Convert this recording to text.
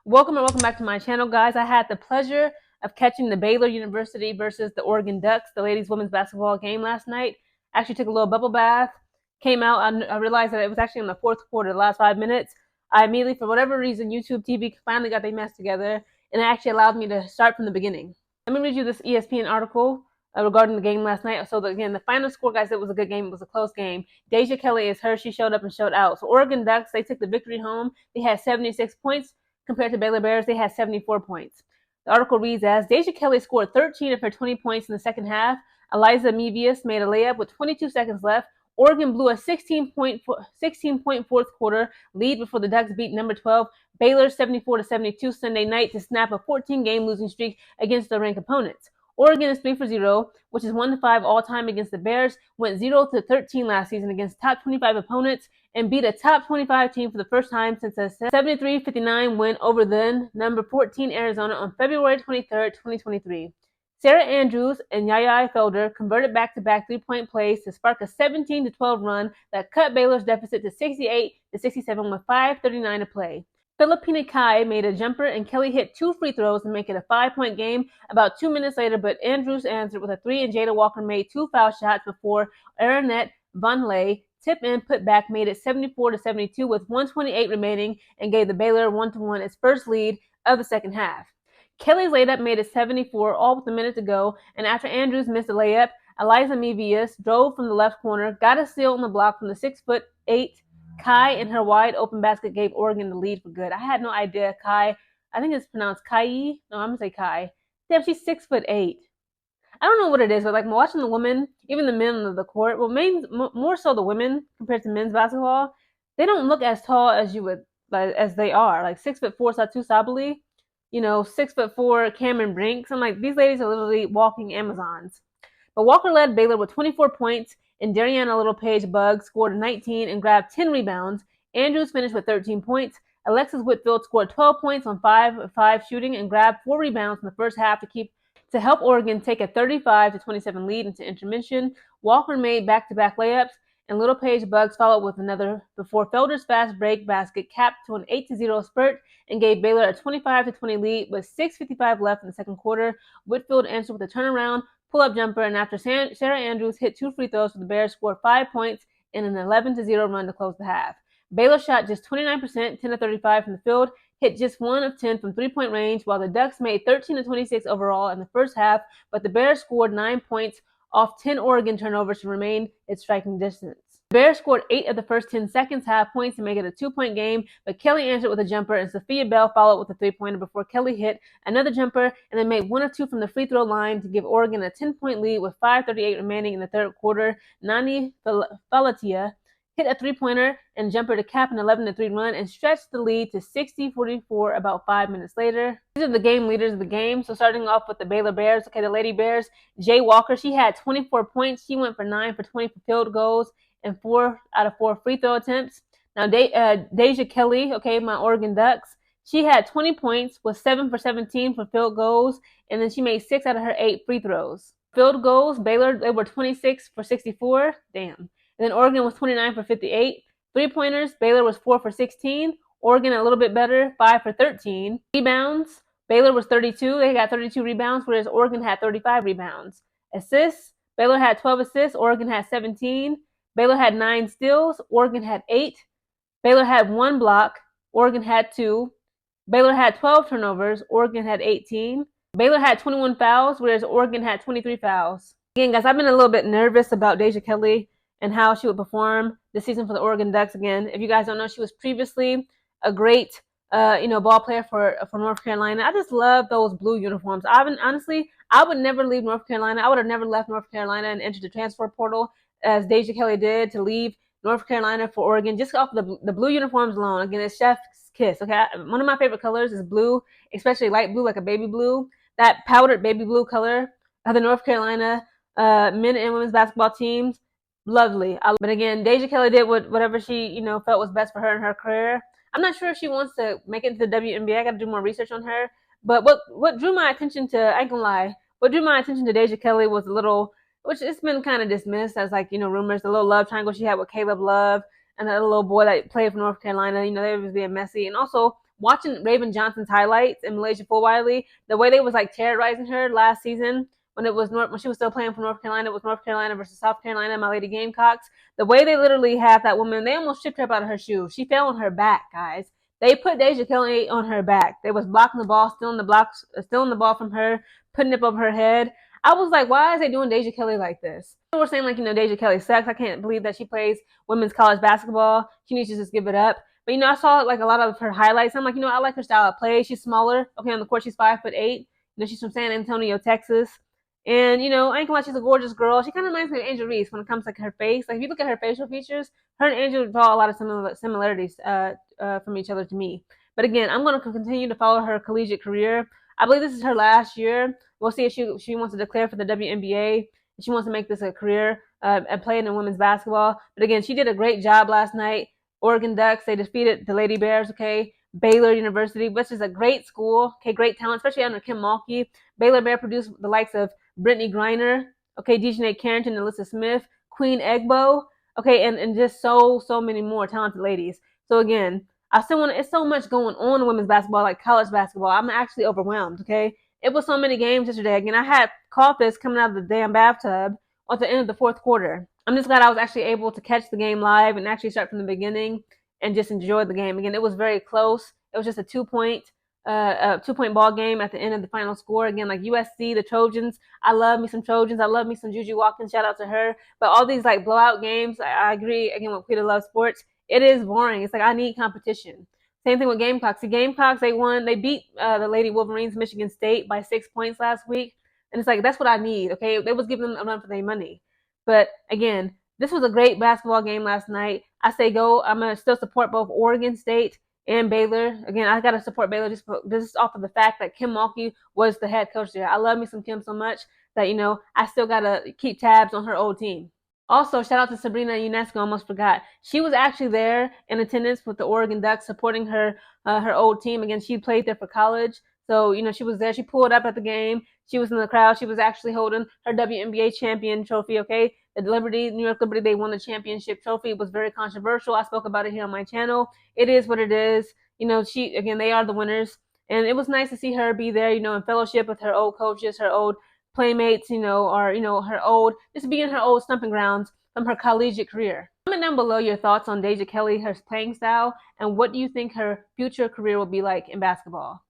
Welcome and welcome back to my channel, guys. I had the pleasure of catching the Baylor University versus the Oregon Ducks, the ladies' women's basketball game last night. Actually took a little bubble bath, came out, I realized that it was actually in the fourth quarter, the last 5 minutes. I immediately, for whatever reason, YouTube TV finally got their mess together, and it actually allowed me to start from the beginning. Let me read you this ESPN article regarding the game last night. So again, the final score, guys, it was a good game. It was a close game. Deja Kelly is her. She showed up and showed out. So Oregon Ducks, they took the victory home. They had 76 points. Compared to Baylor Bears, they had 74 points. The article reads as Deja Kelly scored 13 of her 20 points in the second half. Eliza Mevius made a layup with 22 seconds left. Oregon blew a 16-point fourth quarter lead before the Ducks beat number 12 Baylor 74-72 Sunday night to snap a 14-game losing streak against their ranked opponents. Oregon is 3-0, which is 1-5 all-time against the Bears, went 0-13 last season against top 25 opponents, and beat a top 25 team for the first time since a 73-59 win over then number 14 Arizona on February 23, 2023. Sarah Andrews and Yaya Felder converted back-to-back three-point plays to spark a 17-12 run that cut Baylor's deficit to 68-67 with 5:39 to play. Filipina Kai made a jumper and Kelly hit 2 free throws to make it a 5-point game about 2 minutes later, but Andrews answered with a 3 and Jada Walker made 2 foul shots before Aronette Vonleh tip and putback made it 74-72 with 1:28 remaining and gave the Baylor 1-1 its first lead of the second half. Kelly's layup made it 74 all with a minute to go, and after Andrews missed a layup, Eliza Mevius drove from the left corner, got a steal on the block from the 6'8" Kai, and her wide open basket gave Oregon the lead for good. I had no idea Kai, I think it's pronounced Kai. No, I'm gonna say Kai. Damn, she's 6'8". I don't know what it is, but like watching the women, even the men on the court, well, more so the women compared to men's basketball, they don't look as tall as you would as they are. Like 6'4" Satu Sabali, 6'4" Cameron Brinks. I'm like, these ladies are literally walking Amazons. But Walker led Baylor with 24 points, and Dariana Little-Page Bugg scored 19 and grabbed 10 rebounds. Andrews finished with 13 points. Alexis Whitfield scored 12 points on 5-5 shooting and grabbed 4 rebounds in the first half to help Oregon take a 35-27 lead into intermission. Walker made back-to-back layups, and Little-Page Buggs followed with another before Felder's fast break basket capped to an 8-0 spurt and gave Baylor a 25-20 lead with 6:55 left in the second quarter. Whitfield answered with a turnaround pull-up jumper, and after Sarah Andrews hit 2 free throws, the Bears scored 5 points in an 11-0 run to close the half. Baylor shot just 29%, 10-35 from the field, hit just 1 of 10 from three-point range, while the Ducks made 13-26 overall in the first half, but the Bears scored 9 points off 10 Oregon turnovers to remain its striking distance. The Bears scored 8 of the first 10 seconds half points to make it a 2-point game, but Kelly answered with a jumper, and Sophia Bell followed with a 3-pointer before Kelly hit another jumper and then made 1 of 2 from the free throw line to give Oregon a 10-point lead with 5:38 remaining in the third quarter. Nani Falatia hit a 3-pointer and jumper to cap an 11-3 run and stretched the lead to 60-44 about 5 minutes later. These are the game leaders of the game. So starting off with the Baylor Bears, okay, the Lady Bears, Jay Walker, she had 24 points. She went for 9 for 20 for field goals and 4 out of 4 free throw attempts. Now, Deja Kelly, okay, my Oregon Ducks, she had 20 points, was 7 for 17 for field goals, and then she made 6 out of her 8 free throws. Field goals, Baylor, they were 26 for 64. Damn. And then Oregon was 29 for 58. Three-pointers, Baylor was 4 for 16. Oregon a little bit better, 5 for 13. Rebounds, Baylor was 32. They got 32 rebounds, whereas Oregon had 35 rebounds. Assists, Baylor had 12 assists. Oregon had 17. Baylor had 9 steals. Oregon had 8. Baylor had 1 block. Oregon had 2. Baylor had 12 turnovers. Oregon had 18. Baylor had 21 fouls, whereas Oregon had 23 fouls. Again, guys, I've been a little bit nervous about Deja Kelly and how she would perform this season for the Oregon Ducks. Again, if you guys don't know, she was previously a great, ball player for North Carolina. I just love those blue uniforms. Honestly, I would never leave North Carolina. I would have never left North Carolina and entered the transfer portal as Deja Kelly did to leave North Carolina for Oregon just off the blue uniforms alone. Again, it's chef's kiss. Okay, one of my favorite colors is blue, especially light blue, like a baby blue. That powdered baby blue color of the North Carolina men and women's basketball teams, lovely. But again, Deja Kelly did whatever she felt was best for her in her career. I'm not sure if she wants to make it to the WNBA. I got to do more research on her. But what drew my attention to, I ain't gonna lie, what drew my attention to Deja Kelly was a little, which it's been kind of dismissed as rumors, the little love triangle she had with Caleb Love and that little boy that played for North Carolina. They was being messy. And also watching Raven Johnson's highlights and Malaysia Fulwiley, the way they was like terrorizing her last season when when she was still playing for North Carolina, it was North Carolina versus South Carolina, my Lady Gamecocks. The way they literally had that woman, they almost stripped her up out of her shoes. She fell on her back, guys. They put Deja Kelly on her back. They was blocking the ball, stealing the ball from her, putting it above her head. I was like, why is they doing Deja Kelly like this? People were saying like, Deja Kelly sucks. I can't believe that she plays women's college basketball. She needs to just give it up. But I saw like a lot of her highlights. I'm like, I like her style of play. She's smaller. Okay, on the court she's 5'8". She's from San Antonio, Texas. And I ain't gonna lie, she's a gorgeous girl. She kind of reminds me of Angel Reese when it comes to like her face. Like if you look at her facial features, her and Angel draw a lot of similarities from each other to me. But again, I'm gonna continue to follow her collegiate career. I believe this is her last year. We'll see if she wants to declare for the WNBA. If she wants to make this a career and play in women's basketball. But again, she did a great job last night. Oregon Ducks, they defeated the Lady Bears. Okay, Baylor University, which is a great school. Okay, great talent, especially under Kim Mulkey. Baylor Bear produced the likes of Brittany Griner, okay, Dejanay Carrington, Alyssa Smith, Queen Egbo, okay, and just so many more talented ladies. So again, I still want it's so much going on in women's basketball, like college basketball. I'm actually overwhelmed, okay? It was so many games yesterday. Again, I had caught this coming out of the damn bathtub at the end of the fourth quarter. I'm just glad I was actually able to catch the game live and actually start from the beginning and just enjoy the game. Again, it was very close. It was just a 2-point ball game at the end of the final score. Again, like USC, the Trojans. I love me some Trojans. I love me some Juju Watkins. Shout out to her. But all these like blowout games, I agree again with Peter Love Sports. It is boring. It's like I need competition. Same thing with Gamecocks. The Gamecocks, they beat the Lady Wolverines, Michigan State by 6 points last week. And it's like, that's what I need, okay? They was giving them a run for their money. But again, this was a great basketball game last night. I say go. I'm going to still support both Oregon State and Baylor. Again, I got to support Baylor just off of the fact that Kim Mulkey was the head coach there. I love me some Kim so much that, I still got to keep tabs on her old team. Also, shout out to Sabrina Ionescu. Almost forgot. She was actually there in attendance with the Oregon Ducks, supporting her old team. Again, she played there for college, so she was there. She pulled up at the game. She was in the crowd. She was actually holding her WNBA champion trophy. Okay, the New York Liberty, they won the championship trophy. It was very controversial. I spoke about it here on my channel. It is what it is. They are the winners, and it was nice to see her be there. In fellowship with her old coaches, her old playmates, or her old, just being her old stumping grounds from her collegiate career. Comment down below your thoughts on Deja Kelly, her playing style, and what do you think her future career will be like in basketball.